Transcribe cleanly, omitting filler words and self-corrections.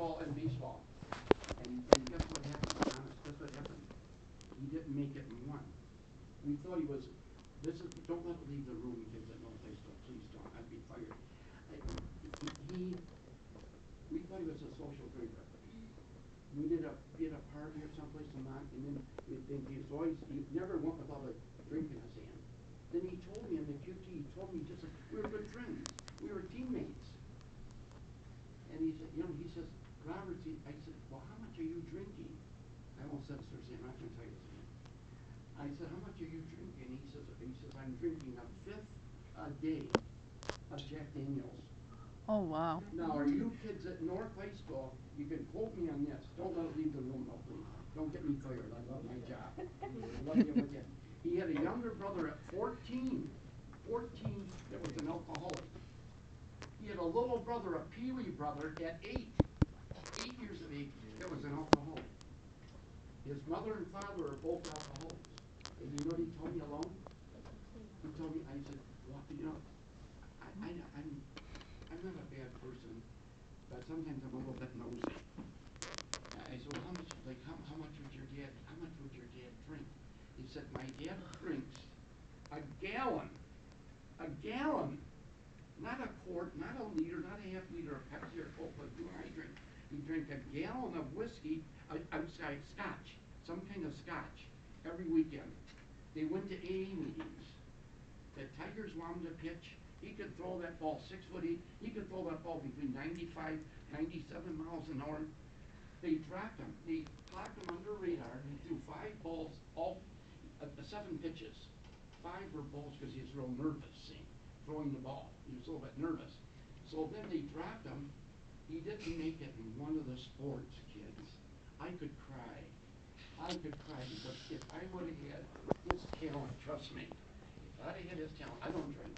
football and baseball. And guess what happened, Thomas? Guess what happened? He didn't make it in one. We thought he was, don't let it leave the room, kids that know play stuff, please don't, I'd be fired. We thought he was a social drinker. We did a party or someplace in Mont, and then he never went without a drink in his hand. Then he told me in the QT, he told me just like, we were good friends, we were teammates. And he said, he says, Robert, I said, well, how much are you drinking? I almost said, Sir Sam, I'm not going to tell you this again. I said, how much are you drinking? He says, I'm drinking a fifth a day of Jack Daniels. Oh, wow. Now, are you kids at North High School, you can quote me on this. Don't let it leave the room, though, please. Don't get me fired. I love my job. I love you with you. He had a younger brother at 14. 14 that was an alcoholic. He had a little brother, a peewee brother, at 8 years of age, that was an alcoholic. His mother and father are both alcoholics. And you know what he told me alone? He told me, I said, well, I'm not a bad person, but sometimes I'm a little bit nosy. I said, well, how much would your dad drink? He said, my dad drinks a gallon, not a quart, not a liter, not a half liter of Pepsi or Coke like you and I drink. He drank a gallon of whiskey, scotch, some kind of scotch, every weekend. They went to AA meetings. The Tigers wanted to pitch. He could throw that ball 6'8". He could throw that ball between 95, 97 miles an hour. They dropped him. They clocked him under radar. He threw 5 balls, all 7 pitches. 5 were balls because he was real nervous, throwing the ball. He was a little bit nervous. So then they dropped him. He didn't make it in one of the sports, kids. I could cry. Because if I would have had his talent, trust me, if I'd have had his talent, I don't drink.